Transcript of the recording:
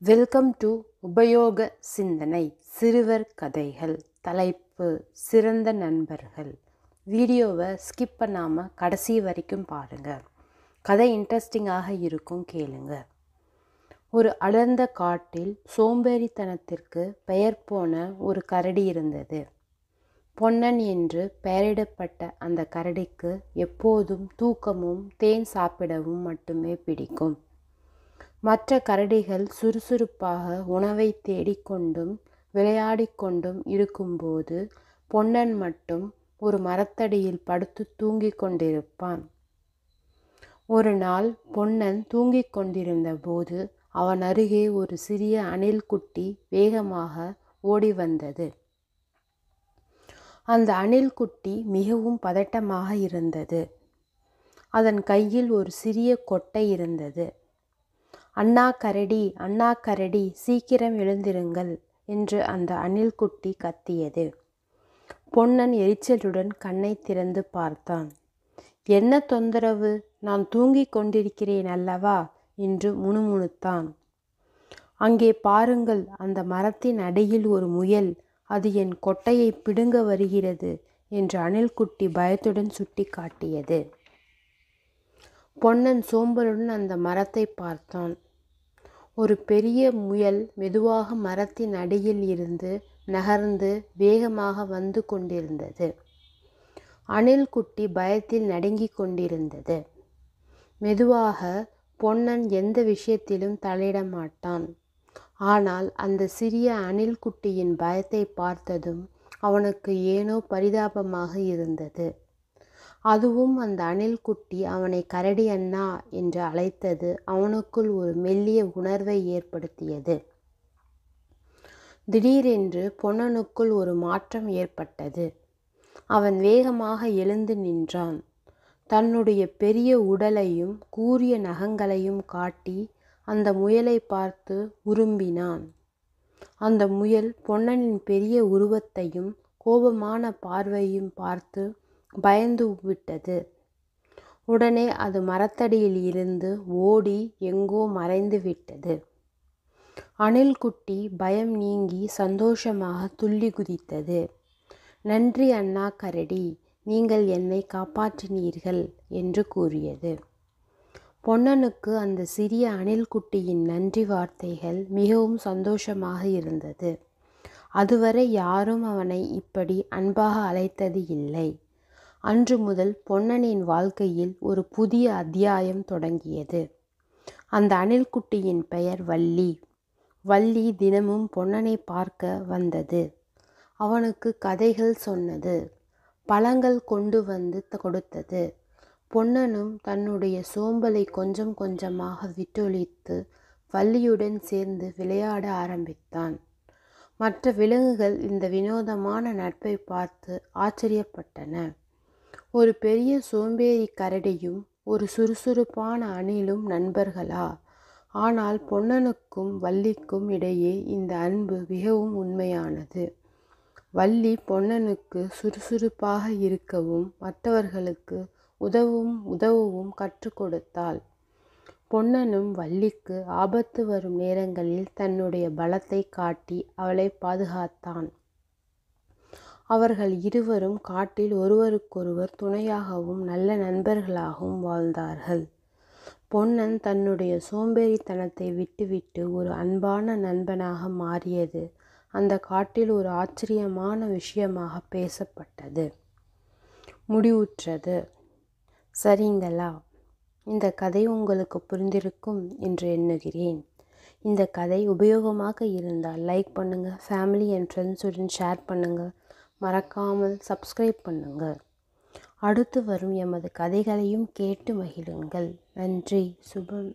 Welcome to உபயோக சிந்தனை சிறுவர் கதைகள். தலைப்பு சிறந்த நண்பர்கள். வீடியோவை ஸ்கிப் பண்ணாமல் கடைசி வரைக்கும் பாருங்கள். கதை இன்ட்ரெஸ்டிங்காக இருக்கும், கேளுங்க. ஒரு அடர்ந்த காட்டில் சோம்பேறித்தனத்திற்கு பெயர் போன ஒரு கரடி இருந்தது. பொன்னன் என்று பெயரிடப்பட்ட அந்த கரடிக்கு எப்போதும் தூக்கமும் தேன் சாப்பிடவும் மட்டுமே பிடிக்கும். மற்ற கரடிகள் சுறுசுறுப்பாக உணவை தேடிக்கொண்டும் விளையாடிக்கொண்டும் இருக்கும்போது பொன்னன் மட்டும் ஒரு மரத்தடியில் படுத்து தூங்கிக் கொண்டிருப்பான். ஒரு நாள் பொன்னன் தூங்கிக் கொண்டிருந்த போது அவன் அருகே ஒரு சிறிய அணில் குட்டி வேகமாக ஓடி வந்தது. அந்த அணில் குட்டி மிகவும் பதட்டமாக இருந்தது. அதன் கையில் ஒரு சிறிய கொட்டை இருந்தது. அண்ணா கரடி, அண்ணா கரடி, சீக்கிரம் எழுந்திருங்கள் என்று அந்த அணில் குட்டி கத்தியது. பொன்னன் எரிச்சலுடன் கண்ணை திறந்து பார்த்தான். என்ன தொந்தரவு? நான் தூங்கிக் கொண்டிருக்கிறேன் அல்லவா என்று முணுமுணுத்தான். அங்கே பாருங்கள், அந்த மரத்தின் அடியில் ஒரு முயல். அது என் கொட்டையை பிடுங்க வருகிறது என்று அணில் குட்டி பயத்துடன் சுட்டி காட்டியது. பொன்னன் சோம்பலுடன் அந்த மரத்தை பார்த்தான். ஒரு பெரிய முயல் மெதுவாக மரத்தின் அடியில் இருந்து நகர்ந்து வேகமாக வந்து கொண்டிருந்தது. அணில் குட்டி பயத்தில் நடுங்கிக் கொண்டிருந்தது. மெதுவாக பொன்னன் எந்த விஷயத்திலும் தலையிட மாட்டான். ஆனால் அந்த சிறிய அணில் குட்டியின் பயத்தை பார்த்ததும் அவனுக்கு ஏனோ பரிதாபமாக இருந்தது. அதுவும் அந்த அணில் குட்டி அவனை கரடி அண்ணா என்று அழைத்தது அவனுக்குள் ஒரு மெல்லிய உணர்வை ஏற்படுத்தியது. திடீரென்று பொன்னனுக்குள் ஒரு மாற்றம் ஏற்பட்டது. அவன் வேகமாக எழுந்து நின்றான். தன்னுடைய பெரிய உடலையும் கூரிய நகங்களையும் காட்டி அந்த முயலை பார்த்து உறும்பினான். அந்த முயல் பொன்னனின் பெரிய உருவத்தையும் கோபமான பார்வையும் பார்த்து பயந்து விட்டது. உடனே அது மரத்தடியில் இருந்து ஓடி எங்கோ மறைந்து விட்டது. அணில் குட்டி பயம் நீங்கி சந்தோஷமாக துள்ளி குதித்தது. நன்றி அண்ணா கரடி, நீங்கள் என்னை காப்பாற்றினீர்கள் என்று கூறியது. பொன்னனுக்கு அந்த சிறிய அணில் குட்டியின் நன்றி வார்த்தைகள் மிகவும் சந்தோஷமாக இருந்தது. அதுவரை யாரும் அவனை இப்படி அன்பாக அழைத்தது இல்லை. அன்று முதல் பொன்னனின் வாழ்க்கையில் ஒரு புதிய அத்தியாயம் தொடங்கியது. அந்த அணில் குட்டியின் பெயர் வள்ளி. வள்ளி தினமும் பொன்னனை பார்க்க வந்தது. அவனுக்கு கதைகள் சொன்னது, பழங்கள் கொண்டு வந்து கொடுத்தது. பொன்னனும் தன்னுடைய சோம்பலை கொஞ்சம் கொஞ்சமாக விட்டொழித்து வள்ளியுடன் சேர்ந்து விளையாட ஆரம்பித்தான். மற்ற விலங்குகள் இந்த வினோதமான நட்பை பார்த்து ஆச்சரியப்பட்டன. ஒரு பெரிய சோம்பேறி கரடியும் ஒரு சுறுசுறுப்பான அணிலும் நண்பர்களா? ஆனால் பொன்னனுக்கும் வள்ளிக்கும் இடையே இந்த அன்பு மிகவும் உண்மையானது. வள்ளி பொன்னனுக்கு சுறுசுறுப்பாக இருக்கவும் மற்றவர்களுக்கு உதவவும் கற்றுக் கொடுத்தாள். பொன்னனும் வள்ளிக்கு ஆபத்து வரும் நேரங்களில் தன்னுடைய பலத்தை காட்டி அவளை பாதுகாத்தான். அவர்கள் இருவரும் காட்டில் ஒருவருக்கொருவர் துணையாகவும் நல்ல நண்பர்களாகவும் வாழ்ந்தார்கள். பொன்னன் தன்னுடைய சோம்பேறித்தனத்தை விட்டுவிட்டு ஒரு அன்பான நண்பனாக மாறியது அந்த காட்டில் ஒரு ஆச்சரியமான விஷயமாக பேசப்பட்டது. முடிவுற்றது. சரிங்களா? இந்த கதை உங்களுக்கு புரிந்திருக்கும் என்று எண்ணுகிறேன். இந்த கதை உபயோகமாக இருந்தால் லைக் பண்ணுங்கள், ஃபேமிலி அண்ட் ஃப்ரெண்ட்ஸுடன் ஷேர் பண்ணுங்கள், மறக்காமல் சப்ஸ்கிரைப் பண்ணுங்கள். அடுத்து வரும் எமது கதைகளையும் கேட்டு மகிழுங்கள். நன்றி. சுபம்.